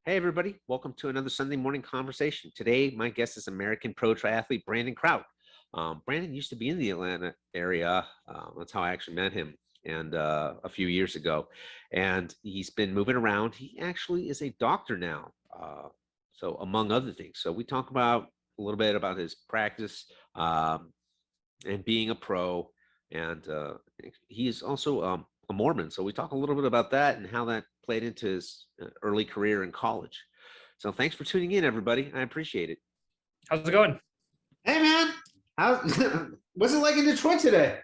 Hey, everybody. Welcome to another Sunday morning conversation. Today, my guest is American pro triathlete Brandon Krout. Brandon used to be in the Atlanta area. That's how I actually met him and a few years ago. And he's been moving around. He actually is a doctor now. So among other things. So we talk about a little bit about his practice and being a pro. And he is also a Mormon. So we talk a little bit about that and how that played into his early career in college. So thanks for tuning in, everybody. I appreciate it. How's it going? Hey, man. What's it like in Detroit today?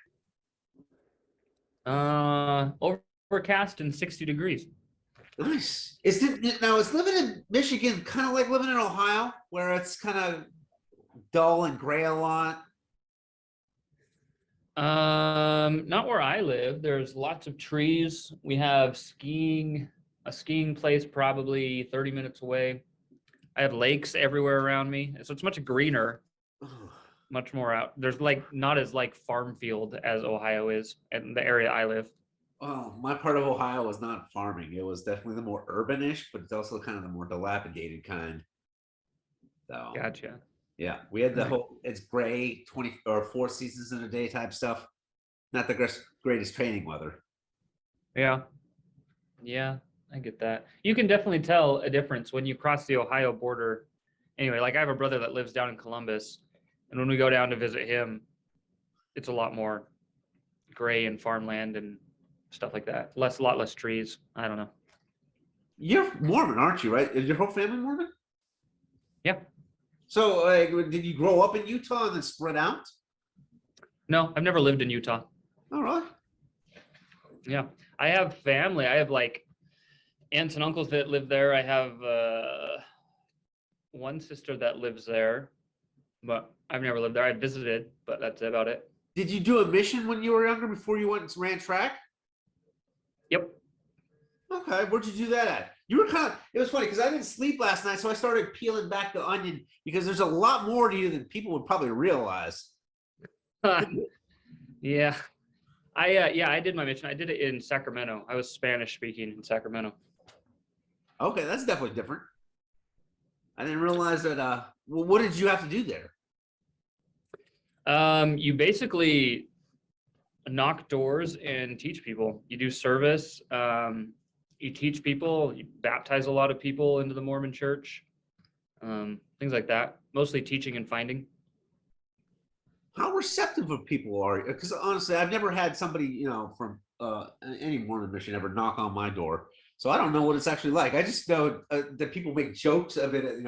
Overcast and 60 degrees. Nice. Is living in Michigan kind of like living in Ohio, where it's kind of dull and gray a lot? Not where I live. There's lots of trees. We have a skiing place probably 30 minutes away. I have lakes everywhere around me. So it's much greener, much more out. There's not as farm field as Ohio is in the area I live. Well, my part of Ohio was not farming. It was definitely the more urbanish, but it's also kind of the more dilapidated kind. So Gotcha. yeah, we had the whole it's gray 20 or 4 seasons in a day type stuff. Not the greatest training weather. Yeah. Yeah, I get that. You can definitely tell a difference when you cross the Ohio border. Anyway, I have a brother that lives down in Columbus, and when we go down to visit him, it's a lot more gray and farmland and stuff like that. A lot less trees. I don't know. You're Mormon, aren't you? Right? Is your whole family Mormon? Yeah. So, did you grow up in Utah and then spread out? No, I've never lived in Utah. Oh, really? Yeah. I have family. I have aunts and uncles that live there. I have one sister that lives there, but I've never lived there. I visited, but that's about it. Did you do a mission when you were younger before you went and ran track? Yep. Okay, where'd you do that at? You were it was funny because I didn't sleep last night, so I started peeling back the onion because there's a lot more to you than people would probably realize. Yeah. I did my mission. I did it in Sacramento. I was Spanish speaking in Sacramento. Okay, that's definitely different. I didn't realize that. Well, what did you have to do there? You basically knock doors and teach people. You do service. You teach people. You baptize a lot of people into the Mormon church. Things like that. Mostly teaching and finding. How receptive of people are you? Because honestly, I've never had somebody, from any Mormon mission ever knock on my door. So I don't know what it's actually like. I just know that people make jokes of it, I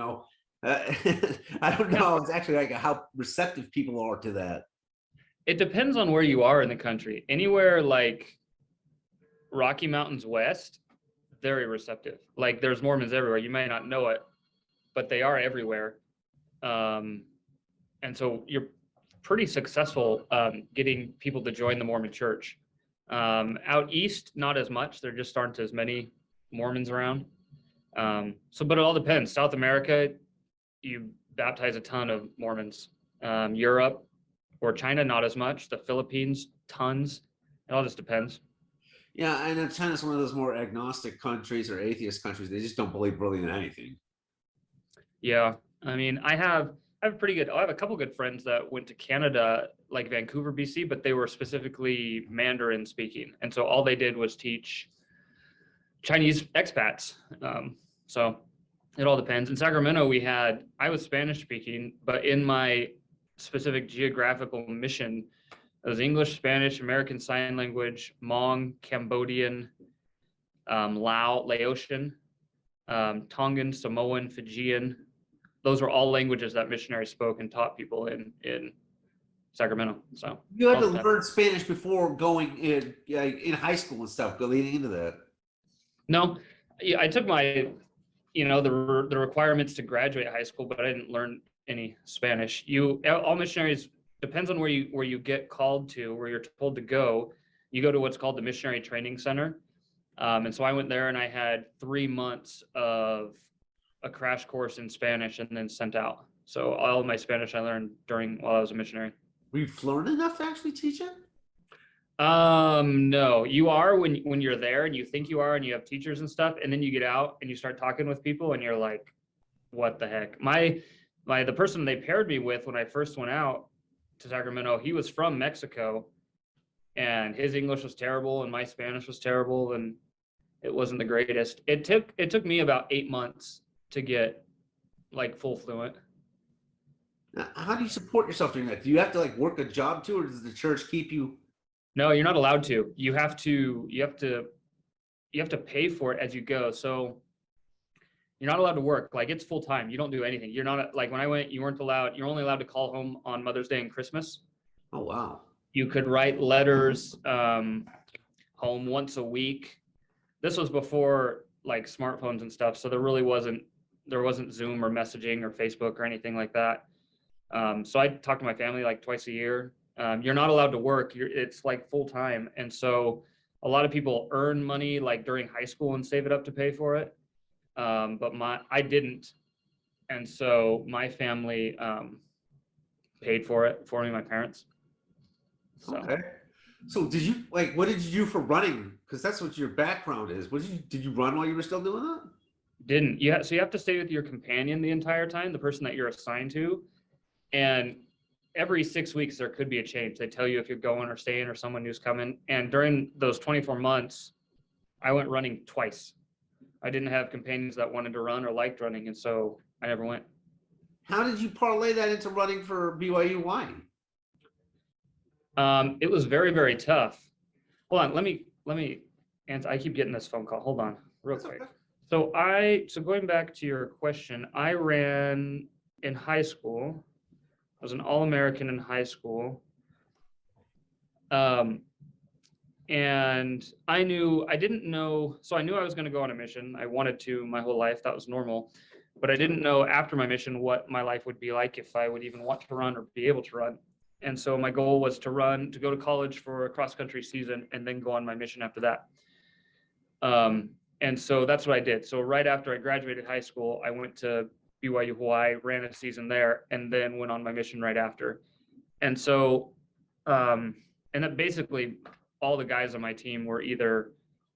don't know. It's actually like how receptive people are to that. It depends on where you are in the country. Anywhere like Rocky Mountains West, very receptive. There's Mormons everywhere. You may not know it, but they are everywhere. And so you're pretty successful getting people to join the Mormon church. Out east, not as much. There just aren't as many Mormons around. But it all depends. South America, you baptize a ton of Mormons. Europe or China, not as much. The Philippines, tons. It all just depends. Yeah, and China's one of those more agnostic countries or atheist countries. They just don't believe really in anything. Yeah, I mean, I have a couple good friends that went to Canada, like Vancouver, BC, but they were specifically Mandarin speaking. And so all they did was teach Chinese expats. So it all depends. In Sacramento, I was Spanish speaking, but in my specific geographical mission, it was English, Spanish, American Sign Language, Hmong, Cambodian, Laotian, Tongan, Samoan, Fijian. Those were all languages that missionaries spoke and taught people in Sacramento. So you had to learn Spanish before going in high school and stuff, leading into that. No, I took my, the requirements to graduate high school, but I didn't learn any Spanish. All missionaries, depends on where you get called to, where you're told to go. You go to what's called the Missionary Training Center. And so I went there and I had 3 months of a crash course in Spanish and then sent out. So all of my Spanish I learned while I was a missionary. Were you fluent enough to actually teach it? No, you are when you're there and you think you are and you have teachers and stuff, and then you get out and you start talking with people and you're like, what the heck? The person they paired me with when I first went out to Sacramento, he was from Mexico and his English was terrible and my Spanish was terrible and it wasn't the greatest. It took me about 8 months to get like full fluent. Now, how do you support yourself during that? Do you have to like work a job too, or does the church keep you? No, you're not allowed to. You have to pay for it as you go. So you're not allowed to work. Like it's full time. You don't do anything. You're not like when I went, you weren't allowed, you're only allowed to call home on Mother's Day and Christmas. Oh wow. You could write letters home once a week. This was before like smartphones and stuff. So there wasn't Zoom or messaging or Facebook or anything like that. So I talk to my family like twice a year. You're not allowed to work. It's like full time. And so a lot of people earn money like during high school and save it up to pay for it. But I didn't. And so my family paid for it for me, my parents. So Okay. So did you like what did you do for running? Because that's what your background is. Did you run while you were still doing that? didn't so you have to stay with your companion the entire time, the person that you're assigned to. And every 6 weeks there could be a change. They tell you if you're going or staying or someone who's coming. And during those 24 months, I went running twice. I didn't have companions that wanted to run or liked running, and so I never went. How did you parlay that into running for BYU? Why? It was very, very tough. Hold on, let me answer. I keep getting this phone call. Hold on, real That's quick. okay. So going back to your question, I ran in high school. I was an All-American in high school. And I knew I was going to go on a mission. I wanted to my whole life. That was normal. But I didn't know after my mission what my life would be like, if I would even want to run or be able to run. And so my goal was to go to college for a cross-country season and then go on my mission after that. And so that's what I did. So right after I graduated high school, I went to BYU Hawaii, ran a season there, and then went on my mission right after. And so, and that basically all the guys on my team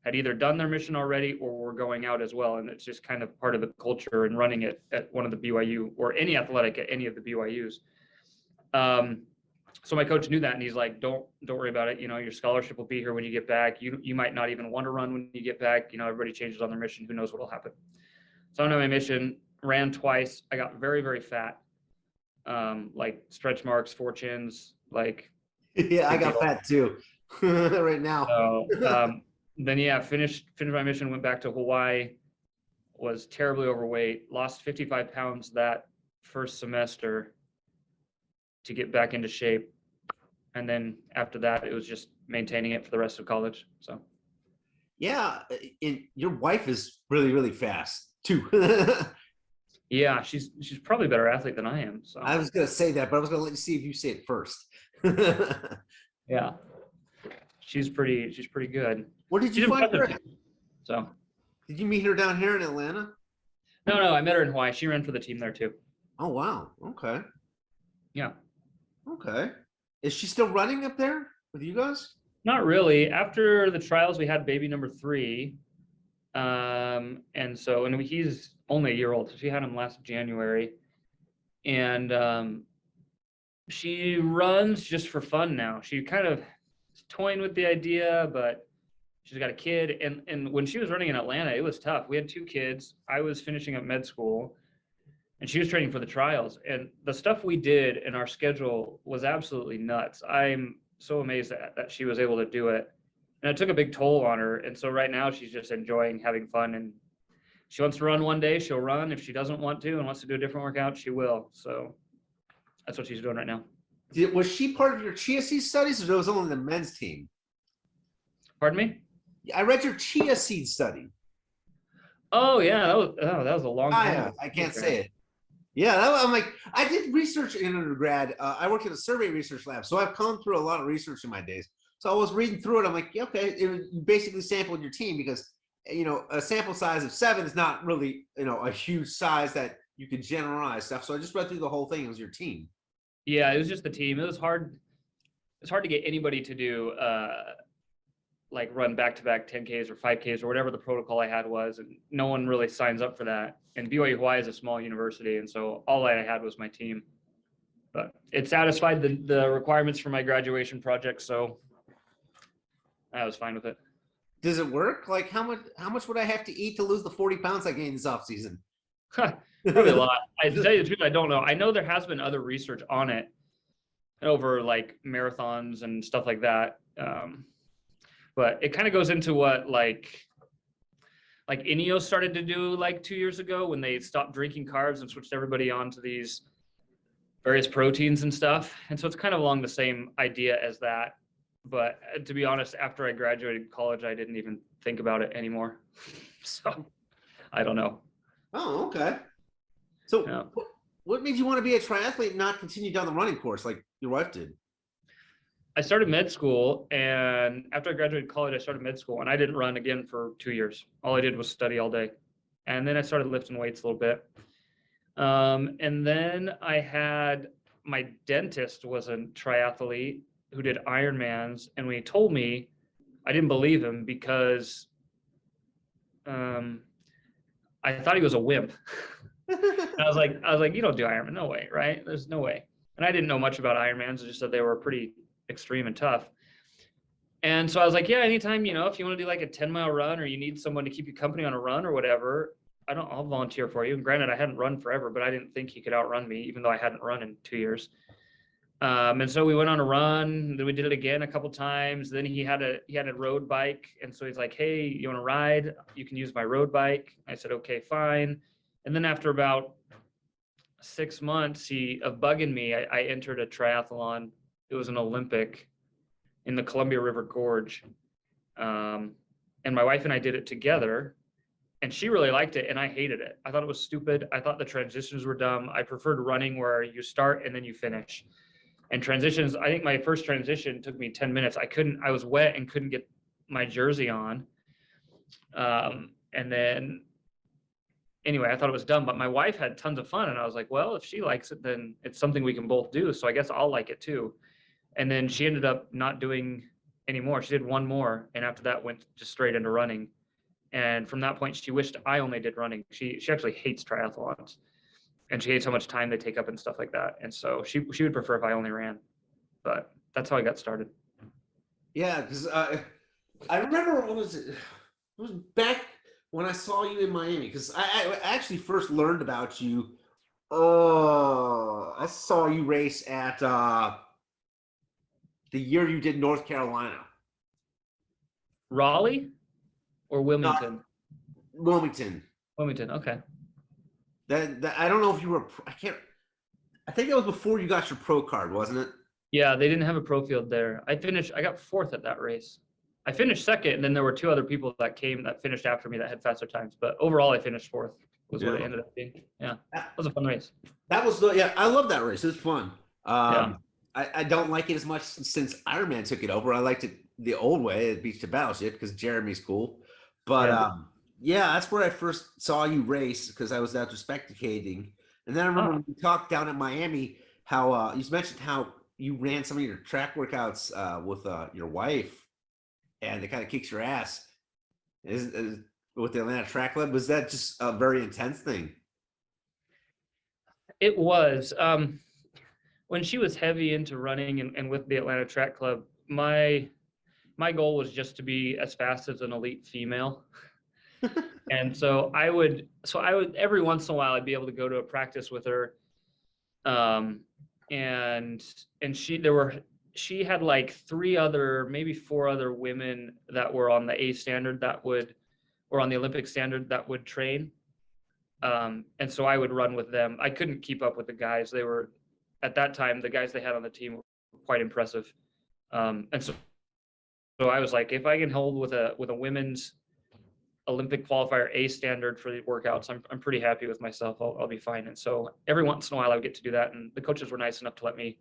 had either done their mission already or were going out as well. And it's just kind of part of the culture and running it at one of the BYU or any athletic at any of the BYUs. So my coach knew that, and he's like, don't worry about it. Your scholarship will be here when you get back. You might not even want to run when you get back. Everybody changes on their mission. Who knows what will happen? So I'm on my mission, ran twice. I got very, very fat. Like stretch marks, fortunes, like. Yeah, I got fat too right now. So then finished my mission, went back to Hawaii, was terribly overweight, lost 55 pounds that first semester to get back into shape. And then after that, it was just maintaining it for the rest of college. So yeah, your wife is really, really fast too. yeah, she's probably a better athlete than I am. So I was gonna say that, but I was gonna let you see if you say it first. Yeah, she's pretty good. Where did you find her? So did you meet her down here in Atlanta? No, I met her in Hawaii. She ran for the team there too. Oh wow. Okay. Yeah. Okay. Is she still running up there with you guys? Not really. After the trials, we had baby number 3. And he's only a year old. So she had him last January. And she runs just for fun now. She kind of is toying with the idea, but she's got a kid. And when she was running in Atlanta, it was tough. We had 2 kids. I was finishing up med school, and she was training for the trials. And the stuff we did in our schedule was absolutely nuts. I'm so amazed that she was able to do it. And it took a big toll on her. And so right now she's just enjoying having fun. And she wants to run one day, she'll run. If she doesn't want to and wants to do a different workout, she will. So that's what she's doing right now. Was she part of your Chia seed studies, or was it only the men's team? Pardon me? I read your Chia seed study. Oh yeah, that was a long time. I can't say it. Yeah, I'm like, I did research in undergrad. I worked in a survey research lab, so I've gone through a lot of research in my days. So I was reading through it. I'm like, okay, you basically sampled your team because, a sample size of 7 is not really, a huge size that you could generalize stuff. So I just read through the whole thing. It was your team. Yeah, it was just the team. It was hard. it's hard to get anybody to do like run back-to-back 10Ks or 5Ks or whatever the protocol I had was, and no one really signs up for that. And BYU Hawaii is a small university, and so all I had was my team. But it satisfied the requirements for my graduation project, so I was fine with it. Does it work? Like how much would I have to eat to lose the 40 pounds I gained this off season? Probably a lot. I to tell you the truth, I don't know. I know there has been other research on it over like marathons and stuff like that. But it kind of goes into what like Ineos started to do like 2 years ago when they stopped drinking carbs and switched everybody onto these various proteins and stuff. And so it's kind of along the same idea as that. But to be honest, after I graduated college, I didn't even think about it anymore. So I don't know. Oh, okay. So Yeah. what made you want to be a triathlete and not continue down the running course like your wife did? I started med school, and after I graduated college, I started med school, and I didn't run again for 2 years. All I did was study all day. And then I started lifting weights a little bit. And then I had my dentist was a triathlete who did Ironmans, and when he told me, I didn't believe him because I thought he was a wimp. And I was like, you don't do Ironman, no way, right? There's no way. And I didn't know much about Ironmans, I just said they were pretty extreme and tough. And so I was like, yeah, anytime, if you want to do like a 10-mile run or you need someone to keep you company on a run or whatever, I'll volunteer for you. And granted, I hadn't run forever, but I didn't think he could outrun me, even though I hadn't run in 2 years. And so we went on a run, then we did it again a couple times. Then he had a road bike. And so he's like, hey, you want to ride? You can use my road bike. I said, okay, fine. And then after about 6 months of bugging me, I entered a triathlon. It was an Olympic in the Columbia River Gorge. And my wife and I did it together, and she really liked it, and I hated it. I thought it was stupid. I thought the transitions were dumb. I preferred running where you start and then you finish. And transitions, I think my first transition took me 10 minutes. I was wet and couldn't get my jersey on. And then anyway, I thought it was dumb, but my wife had tons of fun. And I was like, well, if she likes it, then it's something we can both do. So I guess I'll like it too. And then she ended up not doing any more. She did one more. And after that went just straight into running. And from that point, she wished I only did running. She actually hates triathlons, and she hates how much time they take up and stuff like that. And so she would prefer if I only ran, but that's how I got started. Yeah, because I remember what was it? It was back when I saw you in Miami, because I actually first learned about you. I saw you race at the year you did North Carolina. Raleigh or Wilmington? Wilmington. Wilmington, okay. That I don't know if you were. I think that was before you got your pro card, wasn't it? Yeah, they didn't have a pro field there. I got fourth at that race. I finished second, and then there were two other people that finished after me that had faster times. But overall, I finished fourth. Was what it ended up being. Yeah, it was a fun race. That was I love that race. It was fun. I don't like it as much since Ironman took it over. I liked it the old way at Beach to Battleship because Jeremy's cool. But that's where I first saw you race, because I was out there spectating. And then I remember when we talked down at Miami, how you mentioned how you ran some of your track workouts with your wife, and it kind of kicks your ass. With the Atlanta Track Club, was that just a very intense thing? It was. When she was heavy into running and with the Atlanta Track Club, my goal was just to be as fast as an elite female. And so I would every once in a while I'd be able to go to a practice with her. And she had like maybe four other women that were on the A standard or on the Olympic standard that would train. And so I would run with them. I couldn't keep up with the guys. They were, at that time, the guys they had on the team were quite impressive. And so I was like, if I can hold with a women's Olympic qualifier A standard for the workouts, I'm pretty happy with myself. I'll be fine. And so every once in a while I would get to do that. And the coaches were nice enough to let me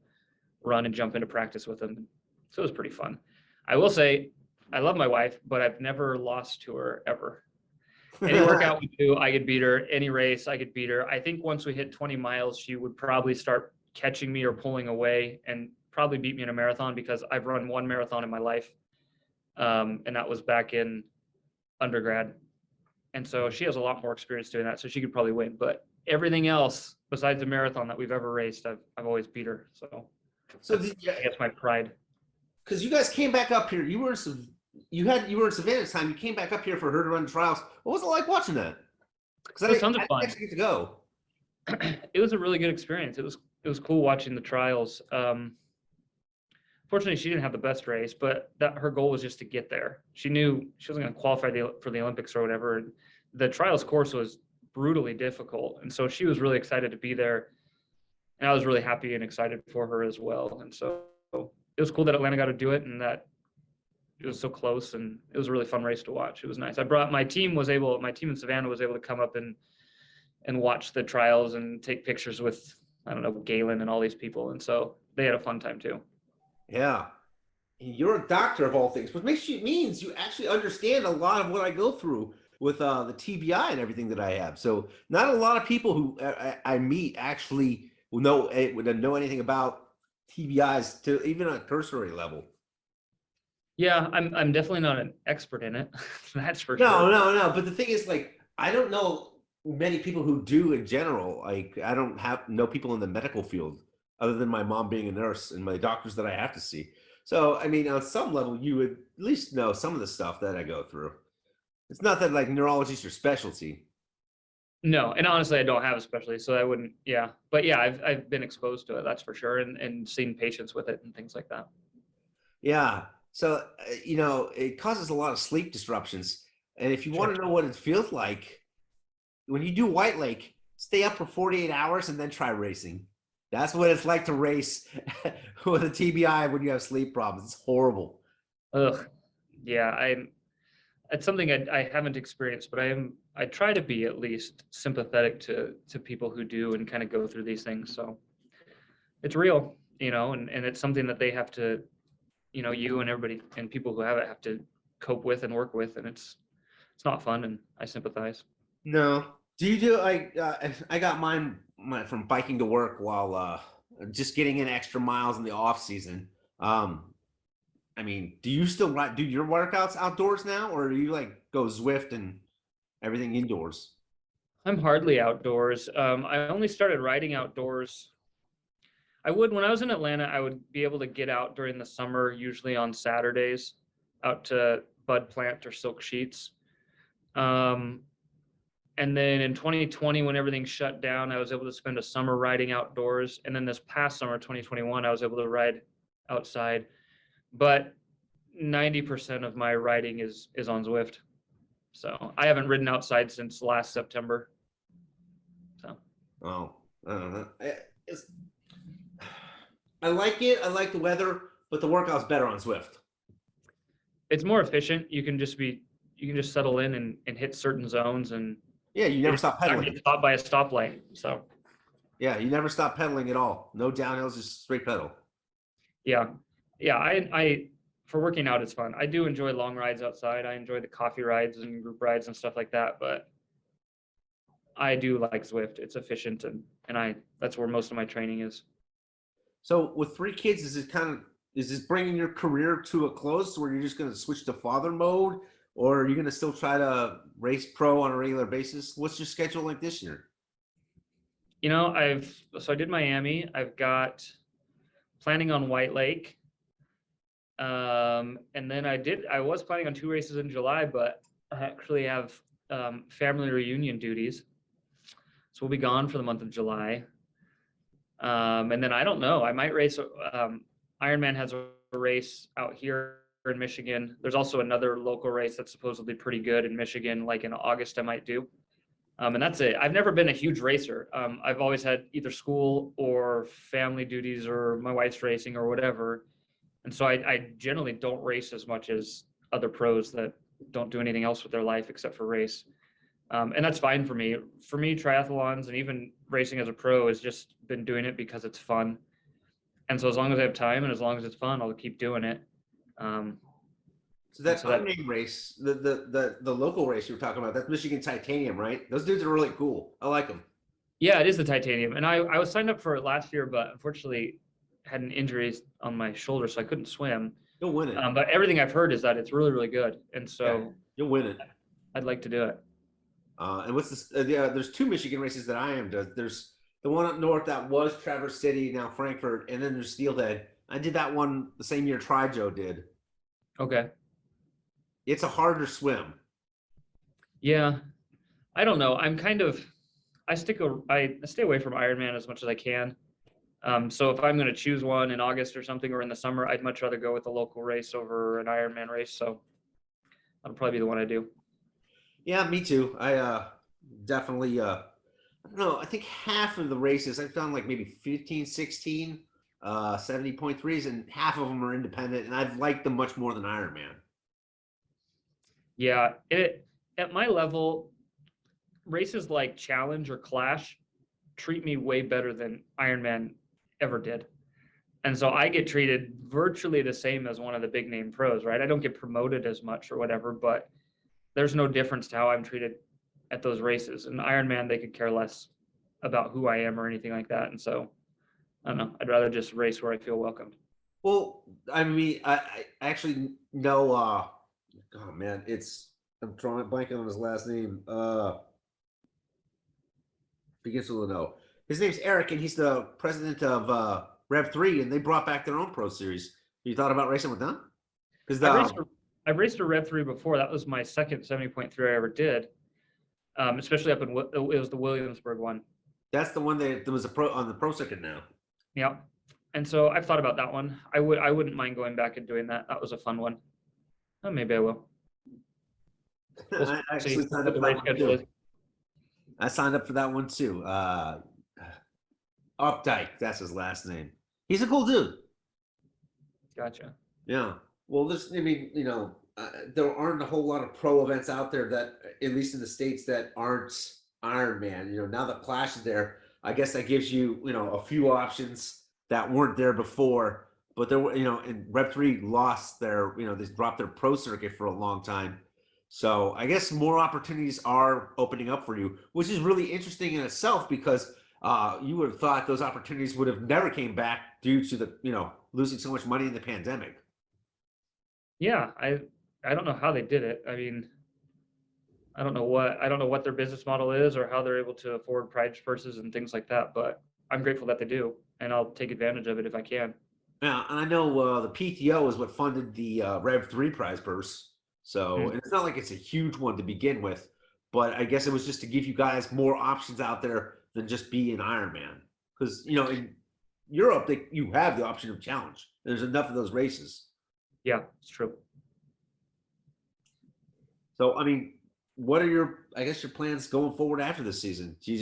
run and jump into practice with them. So it was pretty fun. I will say, I love my wife, but I've never lost to her ever. Any workout we do, I could beat her. Any race, I could beat her. I think once we hit 20 miles, she would probably start catching me or pulling away and probably beat me in a marathon because I've run one marathon in my life. And that was back in undergrad. And so she has a lot more experience doing that. So she could probably win, but everything else besides the marathon that we've ever raced, I've always beat her. So that's, I guess, my pride. Because you guys came back up here, you were in Savannah this time. You came back up here for her to run trials. What was it like watching that? Because It was tons of fun. actually get to go. It was a really good experience. It was cool watching the trials. Fortunately, she didn't have the best race, but her goal was just to get there. She knew she wasn't going to qualify for the Olympics or whatever. And the trials course was brutally difficult, and so she was really excited to be there. And I was really happy and excited for her as well. And so it was cool that Atlanta got to do it, and that it was so close, and it was a really fun race to watch. It was nice. My team in Savannah was able to come up and watch the trials and take pictures with, I don't know, Galen and all these people. And so they had a fun time too. Yeah. You're a doctor of all things, which means you actually understand a lot of what I go through with the TBI and everything that I have. So not a lot of people who I meet actually would know anything about TBIs to even on a cursory level. Yeah, I'm definitely not an expert in it. That's for sure. No. But the thing is, like, I don't know many people who do in general. Like, I don't know people in the medical field other than my mom being a nurse and my doctors that I have to see. So, I mean, on some level, you would at least know some of the stuff that I go through. It's not that like neurology is your specialty. No, and honestly, I don't have a specialty, so I wouldn't. Yeah, but yeah, I've been exposed to it, that's for sure, and seen patients with it and things like that. Yeah. So, it causes a lot of sleep disruptions. And if you want to know what it feels like, when you do White Lake, stay up for 48 hours and then try racing. That's what it's like to race with a TBI when you have sleep problems. It's horrible. Ugh. Yeah, it's something I haven't experienced, but I try to be at least sympathetic to people who do and kind of go through these things. So it's real, and it's something that they have to, you and everybody and people who have it have to cope with and work with, and it's not fun, and I sympathize. No. Do you do I got mine from biking to work while just getting in extra miles in the off season. I mean, do you still do your workouts outdoors now, or do you like go Zwift and everything indoors? I'm hardly outdoors. I only started riding outdoors. When I was in Atlanta, I would be able to get out during the summer, usually on Saturdays, out to Bud Plant or Silk Sheets. And then in 2020, when everything shut down, I was able to spend a summer riding outdoors. And then this past summer, 2021, I was able to ride outside. But 90% of my riding is on Zwift. So I haven't ridden outside since last September. So. Oh, I don't know. I like it. I like the weather, but the workout's better on Zwift. It's more efficient. You can just settle in and hit certain zones, and yeah, you never stop pedaling. Get stopped by a stoplight. So yeah, you never stop pedaling at all. No downhills, just straight pedal. Yeah. I for working out, it's fun. I do enjoy long rides outside. I enjoy the coffee rides and group rides and stuff like that, but I do like Zwift. It's efficient, and that's where most of my training is. So with 3 kids, is this bringing your career to a close where you're just going to switch to father mode, or are you going to still try to race pro on a regular basis? What's your schedule like this year? I did Miami. I've got planning on White Lake. And then I was planning on 2 races in July, but I actually have family reunion duties. So we'll be gone for the month of July. And then I don't know, I might race. Ironman has a race out here in Michigan. There's also another local race that's supposedly pretty good in Michigan, like in August I might do. And that's it. I've never been a huge racer. I've always had either school or family duties or my wife's racing or whatever. And so I generally don't race as much as other pros that don't do anything else with their life except for race. And that's fine for me. For me, triathlons and even racing as a pro has just been doing it because it's fun. And so as long as I have time and as long as it's fun, I'll keep doing it. So that unnamed race, the local race you were talking about, that's Michigan Titanium, right? Those dudes are really cool. I like them. Yeah, it is the Titanium. And I was signed up for it last year, but unfortunately had an injury on my shoulder, so I couldn't swim. You'll win it. But everything I've heard is that it's really, really good, and so you'll win it. I'd like to do it. And what's this? There's 2 Michigan races that I am does. There's the one up north that was Traverse City, now Frankfurt, and then there's Steelhead. I did that one the same year Tri-Joe did. Okay. It's a harder swim. Yeah, I don't know. I'm kind of I stay away from Ironman as much as I can. So if I'm going to choose one in August or something, or in the summer, I'd much rather go with a local race over an Ironman race. So that'll probably be the one I do. Yeah, me too. I definitely I don't know, I think half of the races I've done, like maybe 15, 16, 70.3s, and half of them are independent, and I've liked them much more than Ironman. Yeah, at my level, races like Challenge or Clash treat me way better than Ironman ever did. And so I get treated virtually the same as one of the big name pros, right? I don't get promoted as much or whatever, but there's no difference to how I'm treated at those races. And Ironman, they could care less about who I am or anything like that. And so I don't know, I'd rather just race where I feel welcomed. Well, I mean, I actually know, oh man, I'm drawing blanking on his last name. Begins with an O. His name's Eric, and he's the president of Rev3, and they brought back their own pro series. You thought about racing with them? Because I've raced a Rev3 before. That was my second 70.3 I ever did, especially up in it was the Williamsburg one. That's the one that was a pro on the pro circuit now. Yeah, and so I've thought about that one. I wouldn't mind going back and doing that. That was a fun one. Oh, maybe I will. I actually signed up for that one too. I signed up for that one too. Updike, that's his last name. He's a cool dude. Gotcha. Yeah. Well, I mean, there aren't a whole lot of pro events out there that, at least in the States, that aren't Ironman. Now that Clash is there, I guess that gives you, a few options that weren't there before. But there were, and Rev3 lost their, they dropped their pro circuit for a long time. So I guess more opportunities are opening up for you, which is really interesting in itself, because you would have thought those opportunities would have never came back due to the, losing so much money in the pandemic. Yeah, I don't know how they did it. I mean, I don't know what their business model is or how they're able to afford prize purses and things like that, but I'm grateful that they do, and I'll take advantage of it if I can. Yeah, and I know the PTO is what funded the Rev3 prize purse. So and it's not like it's a huge one to begin with, but I guess it was just to give you guys more options out there than just be an Ironman. Because, in Europe, you have the option of challenge. There's enough of those races. Yeah, it's true. So, I mean, what are your plans going forward after this season? Do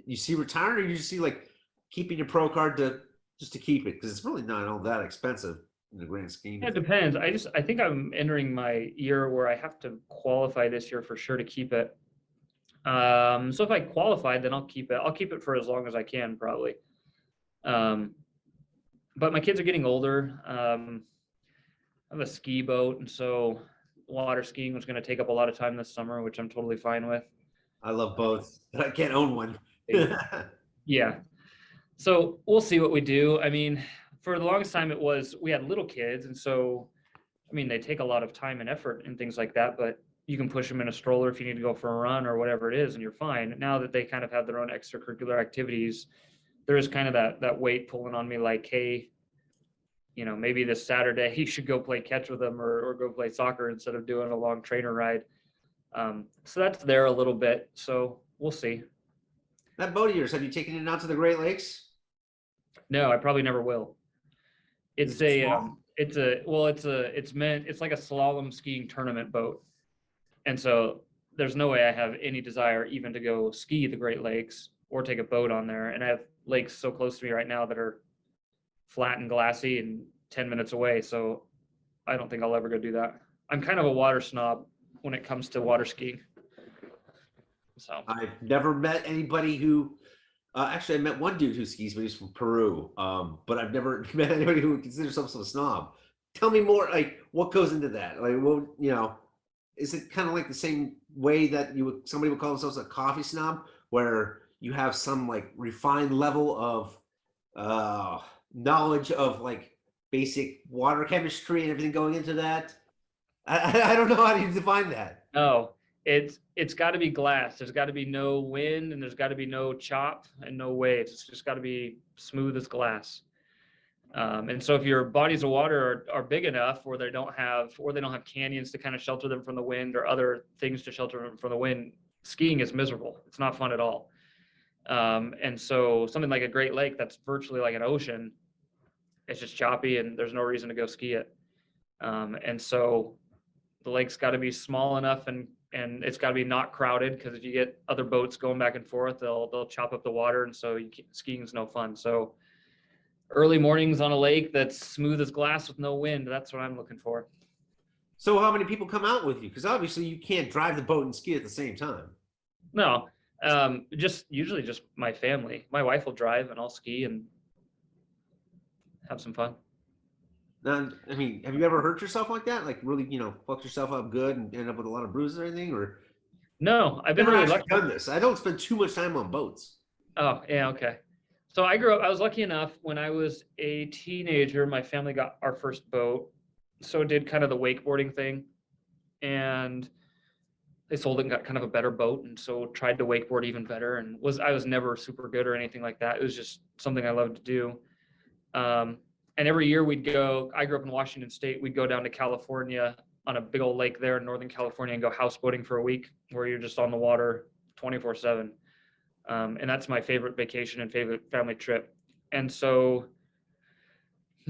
you see retiring, or you just see like keeping your pro card just to keep it? Because it's really not all that expensive in the grand scheme. Yeah, it depends. I think I'm entering my year where I have to qualify this year for sure to keep it. So if I qualify, then I'll keep it. I'll keep it for as long as I can, probably. But my kids are getting older. I have a ski boat, and so water skiing was going to take up a lot of time this summer, which I'm totally fine with. I love boats, but I can't own one. Yeah. So we'll see what we do. I mean, for the longest time we had little kids, and so, I mean, they take a lot of time and effort and things like that, but you can push them in a stroller if you need to go for a run or whatever it is, and you're fine. Now that they kind of have their own extracurricular activities, there is kind of that weight pulling on me, like, hey, maybe this Saturday you should go play catch with them or go play soccer instead of doing a long trainer ride. So that's there a little bit. So we'll see. That boat of yours, have you taken it out to the Great Lakes? No, I probably never will. It's like a slalom skiing tournament boat. And so there's no way I have any desire even to go ski the Great Lakes or take a boat on there. And I have lakes so close to me right now that are flat and glassy and 10 minutes away. So I don't think I'll ever go do that. I'm kind of a water snob when it comes to water skiing. So I've never met anybody who, actually I met one dude who skis, but he's from Peru. But I've never met anybody who would consider themselves a snob. Tell me more, like, what goes into that? Like, well, is it kind of like the same way that somebody would call themselves a coffee snob, where you have some like refined level of knowledge of like basic water chemistry and everything going into that. I don't know how to define that. No, it's got to be glass. There's got to be no wind, and there's got to be no chop and no waves. It's just got to be smooth as glass. And so if your bodies of water are big enough, or they don't have canyons to kind of shelter them from the wind, or other things to shelter them from the wind, skiing is miserable. It's not fun at all. And so something like a Great Lake that's virtually like an ocean, it's just choppy and there's no reason to go ski it. And so the lake's got to be small enough, and it's got to be not crowded, because if you get other boats going back and forth, they'll chop up the water, and so skiing's no fun. So early mornings on a lake that's smooth as glass with no wind, that's what I'm looking for. So how many people come out with you? Because obviously you can't drive the boat and ski at the same time. No, usually just my family. My wife will drive, and I'll ski and have some fun. Now, I mean, have you ever hurt yourself like that? Like really, fucked yourself up good and end up with a lot of bruises or anything? Or No, I've been really lucky. Done this. I don't spend too much time on boats. Oh, yeah, okay. So I was lucky enough when I was a teenager, my family got our first boat. So did kind of the wakeboarding thing, and they sold it and got kind of a better boat. And so tried to wakeboard even better, and I was never super good or anything like that. It was just something I loved to do. And every year we'd go, I grew up in Washington State, we'd go down to California on a big old lake there in Northern California and go houseboating for a week, where you're just on the water 24/7. And that's my favorite vacation and favorite family trip. And so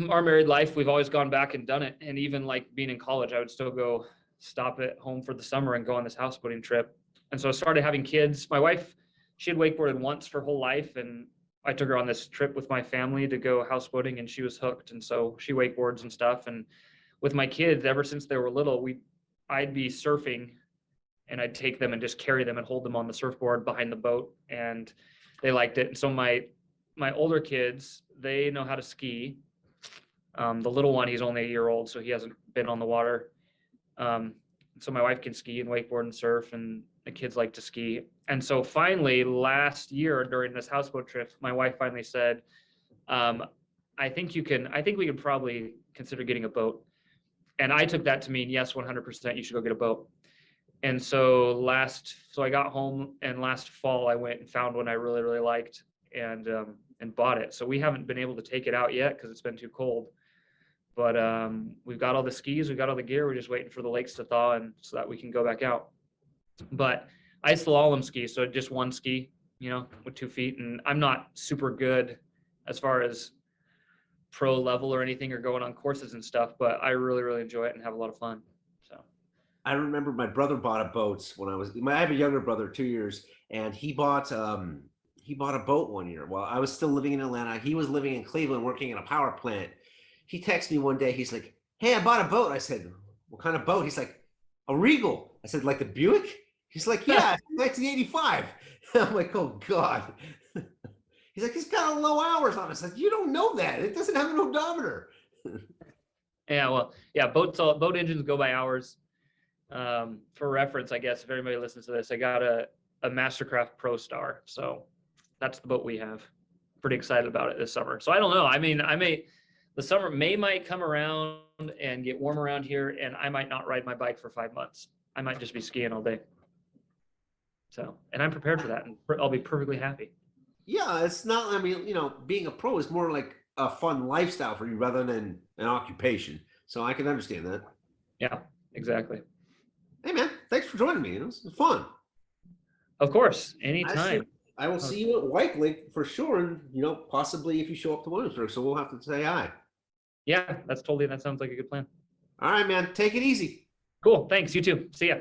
our married life, we've always gone back and done it. And even like being in college, I would still go stop at home for the summer and go on this houseboating trip. And so I started having kids. My wife, she had wakeboarded once her whole life, and I took her on this trip with my family to go houseboating, and she was hooked. And so she wakeboards and stuff. And with my kids, ever since they were little, I'd be surfing, and I'd take them and just carry them and hold them on the surfboard behind the boat, and they liked it. And so my older kids, they know how to ski. The little one, he's only a year old, so he hasn't been on the water. So my wife can ski and wakeboard and surf, and the kids like to ski. And so finally, last year during this houseboat trip, my wife finally said, I think we can probably consider getting a boat. And I took that to mean, yes, 100%, you should go get a boat. And so I got home, and last fall I went and found one I really, really liked, and bought it. So we haven't been able to take it out yet because it's been too cold. But we've got all the skis, we've got all the gear. We're just waiting for the lakes to thaw, and so that we can go back out. But I slalom ski, so just one ski, with 2 feet. And I'm not super good as far as pro level or anything, or going on courses and stuff, but I really, really enjoy it and have a lot of fun. So I remember my brother bought a boat when I have a younger brother, 2 years, and he bought a boat one year while I was still living in Atlanta. He was living in Cleveland working in a power plant. He texted me one day. He's like, "Hey, I bought a boat." I said, "What kind of boat?" He's like, "A Regal." I said, "Like the Buick?" He's like, "Yeah, 1985. I'm like, "Oh God." He's like, "He's got a low hours on it." I said, "You don't know that. It doesn't have an odometer." Yeah, well, yeah, boat engines go by hours. For reference, I guess, if everybody listens to this, I got a Mastercraft Pro Star. So that's the boat we have. Pretty excited about it this summer. So I don't know. I mean, the summer might come around and get warm around here, and I might not ride my bike for 5 months. I might just be skiing all day. So, and I'm prepared for that, and I'll be perfectly happy. Yeah, it's not, I mean, being a pro is more like a fun lifestyle for you rather than an occupation. So I can understand that. Yeah, exactly. Hey man, thanks for joining me. It was fun. Of course, anytime. I will see you at White Lake for sure, and possibly if you show up to Williamsburg, so we'll have to say hi. Yeah, that sounds like a good plan. All right, man. Take it easy. Cool. Thanks. You too. See ya.